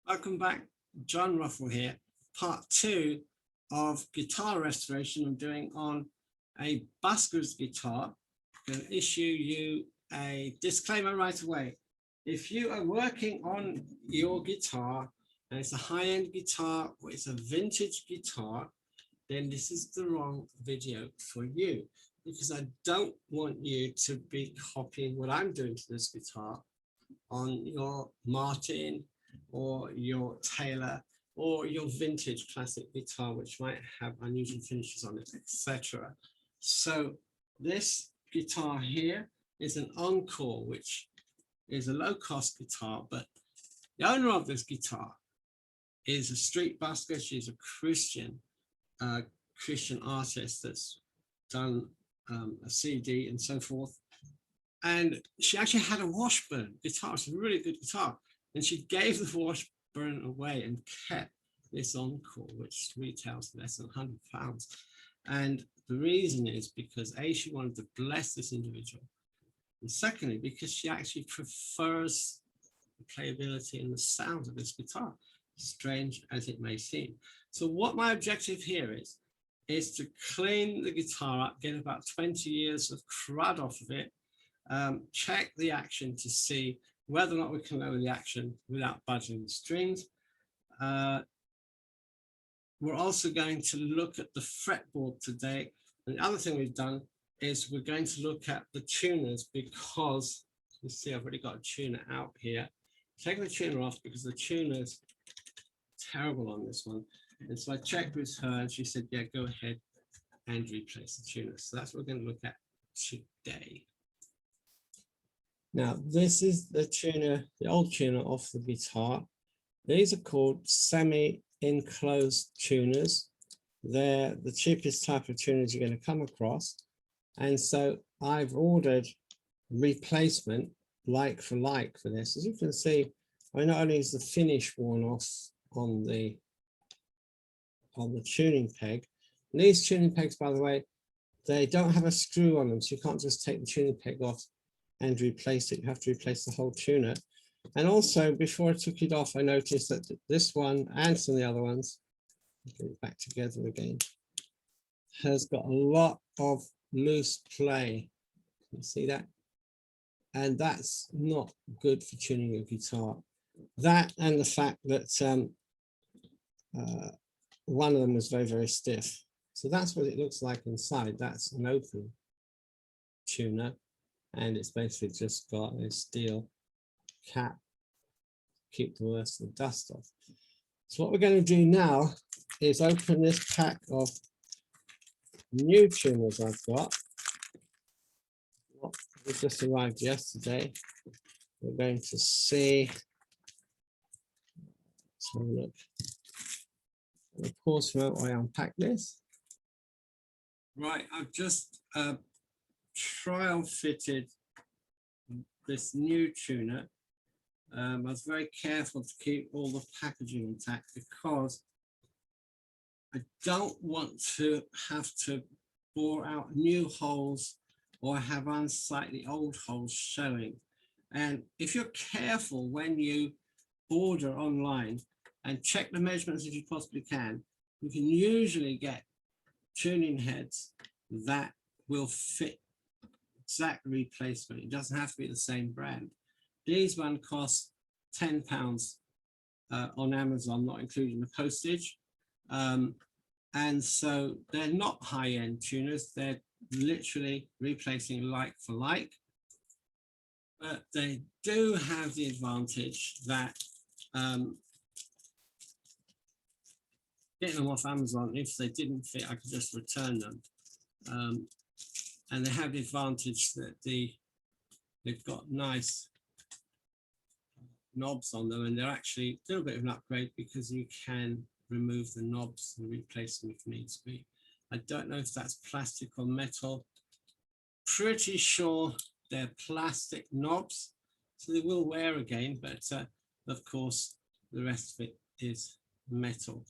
Welcome back, John Ruffle here, part 2 of guitar restoration I'm doing on a busker's guitar. I'm going to issue you a disclaimer right away. If you are working on your guitar and it's a high-end guitar or it's a vintage guitar, then this is the wrong video for you, because I don't want you to be copying what I'm doing to this guitar on your Martin or your Taylor or your vintage classic guitar, which might have unusual finishes on it, etc. So this guitar here is an Encore, which is a low-cost guitar, but the owner of this guitar is a street busker. She's a Christian artist that's done a CD and so forth. And she actually had a Washburn guitar. It's a really good guitar. And she gave the Washburn away and kept this Encore, which retails less than £100. And the reason is because A, she wanted to bless this individual. And secondly, because she actually prefers the playability and the sound of this guitar, strange as it may seem. So what my objective here is to clean the guitar up, get about 20 years of crud off of it, check the action to see whether or not we can lower the action without budging the strings. We're also going to look at the fretboard today. And the other thing we've done is we're going to look at the tuners, because you see I've already got a tuner out here. Take the tuner off because the tuner's terrible on this one. And so I checked with her and she said, yeah, go ahead and replace the tuner. So that's what we're going to look at today. Now, this is the tuner, the old tuner off the guitar. These are called semi-enclosed tuners. They're the cheapest type of tuners you're going to come across. And so I've ordered replacement like for like for this. As you can see, not only is the finish worn off on the tuning peg, and these tuning pegs, by the way, they don't have a screw on them, so you can't just take the tuning peg off and replace it. You have to replace the whole tuner. And also, before I took it off, I noticed that this one and some of the other ones, get it back together again, has got a lot of loose play. Can you see that? And that's not good for tuning a guitar. That and the fact that one of them was very, very stiff. So that's what it looks like inside. That's an open tuner. And it's basically just got a steel cap to keep the worst of the dust off. So what we're going to do now is open this pack of new tuners I've got. They just arrived yesterday. We're going to see. Let's have a look. Of course, while I unpack this. Right, I've just trial fitted this new tuner. I was very careful to keep all the packaging intact because I don't want to have to bore out new holes or have unsightly old holes showing. And if you're careful when you order online and check the measurements if you possibly can, you can usually get tuning heads that will fit exact replacement. It doesn't have to be the same brand. These one cost £10 on Amazon, not including the postage. And so they're not high-end tuners. They're literally replacing like for like. But they do have the advantage that getting them off Amazon, if they didn't fit, I could just return them. And they have the advantage that they've got nice knobs on them, and they're actually a little bit of an upgrade because you can remove the knobs and replace them if needs be. I don't know if that's plastic or metal. Pretty sure they're plastic knobs, so they will wear again, but of course the rest of it is metal.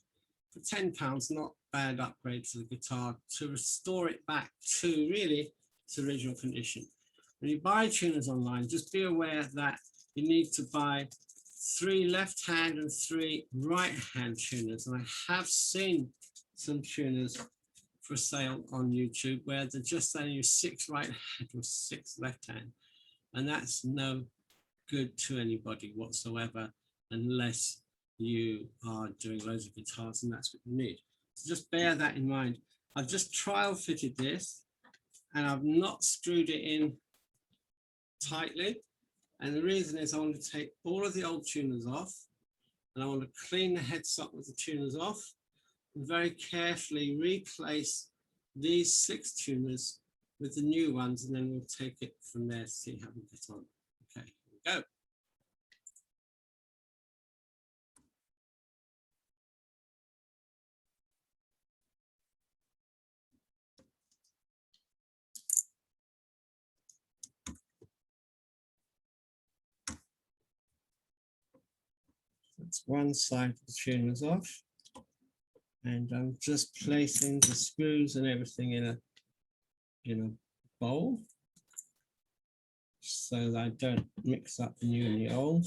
For £10, not bad upgrade to the guitar to restore it back to really its original condition. When you buy tuners online, just be aware that you need to buy 3 left hand and 3 right hand tuners. And I have seen some tuners for sale on YouTube where they're just saying you 6 right hand or 6 left hand. And that's no good to anybody whatsoever unless you are doing loads of guitars and that's what you need. So just bear that in mind. I've just trial fitted this and I've not screwed it in tightly. And the reason is I want to take all of the old tuners off and I want to clean the headstock with the tuners off and very carefully replace these 6 tuners with the new ones, and then we'll take it from there to see how we get on. Okay, here we go. That's one side of the tuners off. And I'm just placing the screws and everything in a bowl so that I don't mix up the new and the old.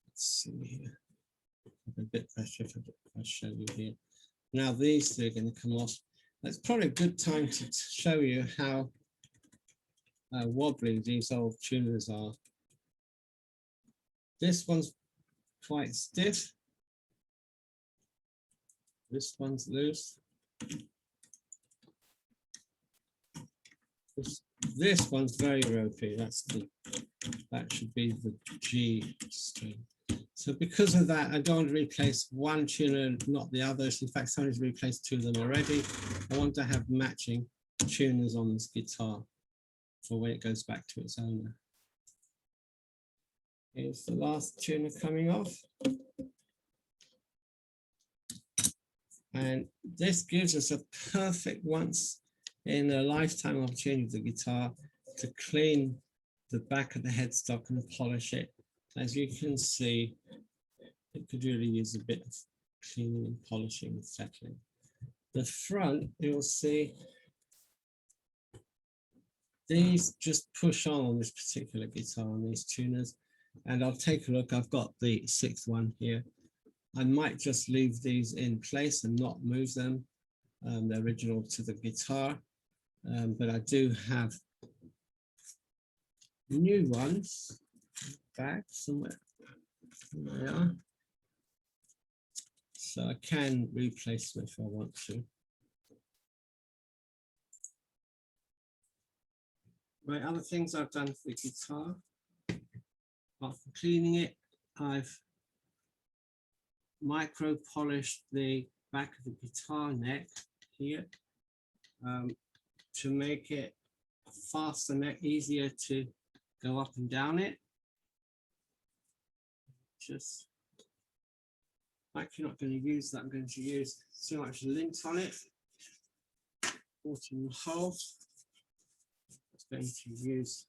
Let's see here. A bit better if I show you here. Now these two are going to come off. That's probably a good time to show you how wobbly these old tuners are. This one's quite stiff. This one's loose. This one's very ropey. That should be the G string. So because of that, I don't want to replace one tuner, not the others. In fact, somebody's replaced 2 of them already. I want to have matching tuners on this guitar for when it goes back to its owner. Here's the last tuner coming off. And this gives us a perfect once in a lifetime opportunity of the guitar to clean the back of the headstock and polish it. As you can see, it could really use a bit of cleaning and polishing and settling. The front, you'll see these just push on this particular guitar on these tuners. And I'll take a look. I've got the 6th one here. I might just leave these in place and not move them. They're original to the guitar, but I do have new ones back somewhere. There they are. So I can replace them if I want to. Right, other things I've done for the guitar. After cleaning it, I've micro polished the back of the guitar neck here to make it a faster neck, easier to go up and down it. Just actually not going to use that. I'm going to use so much lint on it. 14 holes. I'm going to use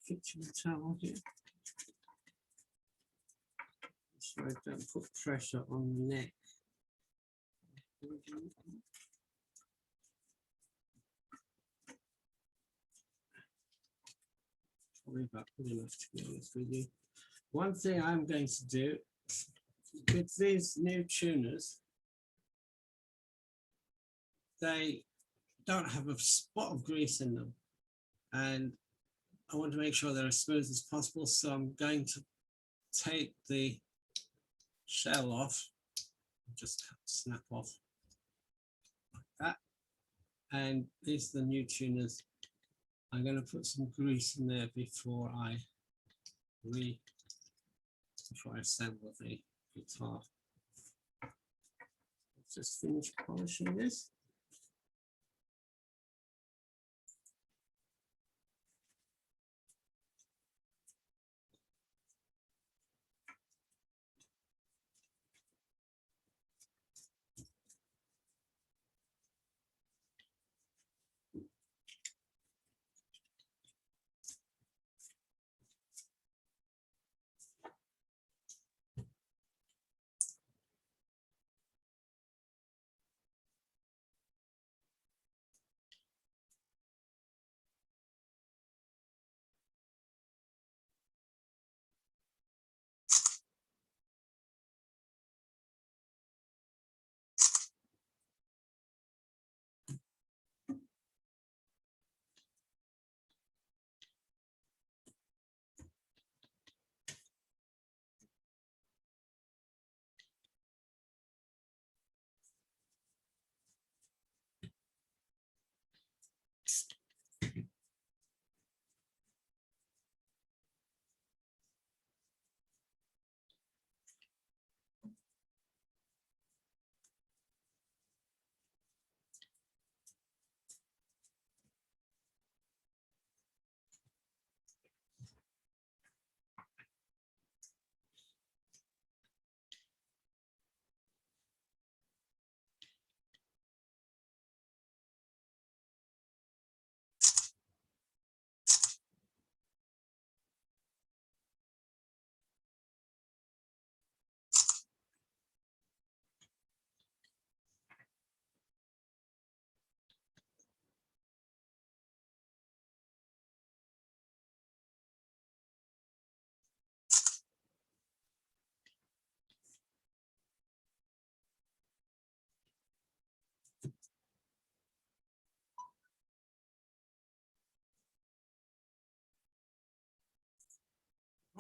kitchen towel here, so I don't put pressure on the neck. Probably about good enough, to be honest with you. One thing I'm going to do with these new tuners, they don't have a spot of grease in them, and I want to make sure they're as smooth as possible, so I'm going to take the shell off, just snap off like that. And these are the new tuners. I'm going to put some grease in there before I assemble the guitar. Let's just finish polishing this.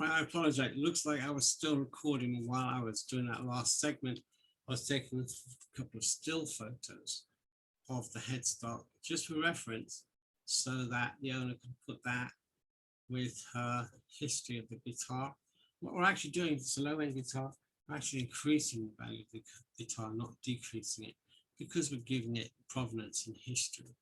I apologize. It looks like I was still recording while I was doing that last segment. I was taking a couple of still photos of the headstock just for reference, so that the owner could put that with her history of the guitar. What we're actually doing, it's a low-end guitar, we're actually increasing the value of the guitar, not decreasing it, because we're giving it provenance and history.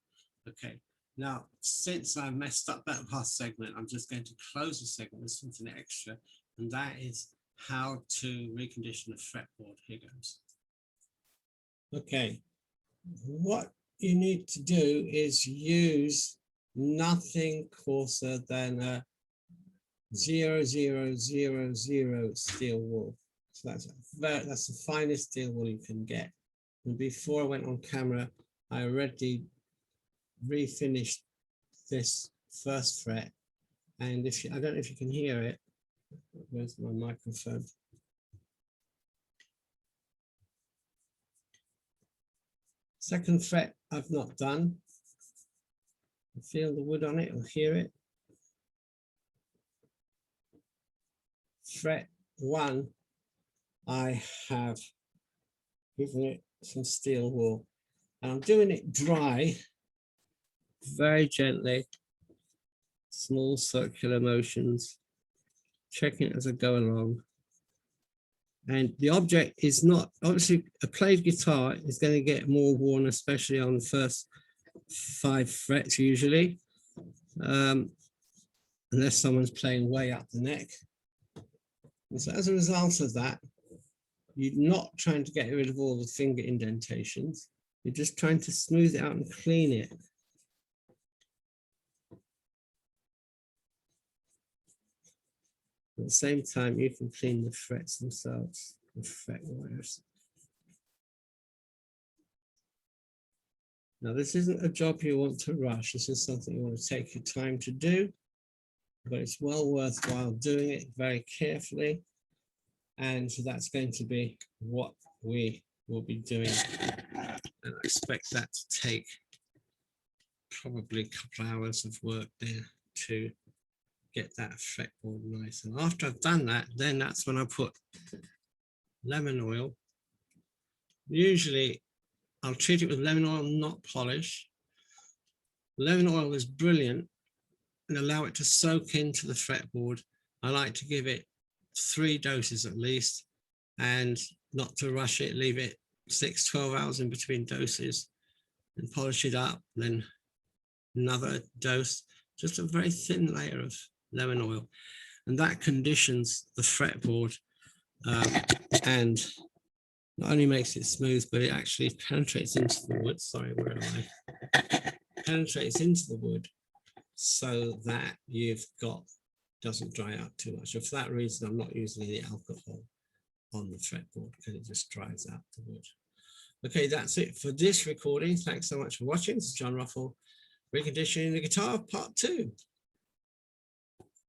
Okay, now, since I messed up that last segment, I'm just going to close the segment with something extra, and that is how to recondition a fretboard. Here goes. Okay, what you need to do is use nothing coarser than a 0000 steel wool. So that's the finest steel wool you can get. And before I went on camera, I already refinished this first fret, and if you, I don't know if you can hear it. Where's my microphone? Second fret I've not done. I feel the wood on it, I'll hear it. Fret 1, I have given it some steel wool, and I'm doing it dry, very gently, small circular motions, checking it as I go along. And the object is not, obviously a played guitar is going to get more worn, especially on the first 5 frets usually, unless someone's playing way up the neck. And so as a result of that, you're not trying to get rid of all the finger indentations, you're just trying to smooth it out and clean it. At the same time, you can clean the frets themselves, the fret wires. Now, this isn't a job you want to rush. This is something you want to take your time to do, but it's well worthwhile doing it very carefully. And so that's going to be what we will be doing. And I expect that to take probably a couple of hours of work there to get that fretboard nice. And after I've done that, then that's when I put lemon oil. Usually I'll treat it with lemon oil, not polish. Lemon oil is brilliant and allow it to soak into the fretboard. I like to give it 3 doses at least, and not to rush it, leave it 6-12 hours in between doses and polish it up, then another dose, just a very thin layer of lemon oil, and that conditions the fretboard and not only makes it smooth, but it actually penetrates into the wood. Sorry, where am I? Penetrates into the wood so that you've got, doesn't dry out too much. And for that reason, I'm not using any alcohol on the fretboard because it just dries out the wood. Okay, that's it for this recording. Thanks so much for watching. This is John Ruffle, reconditioning the guitar, part 2.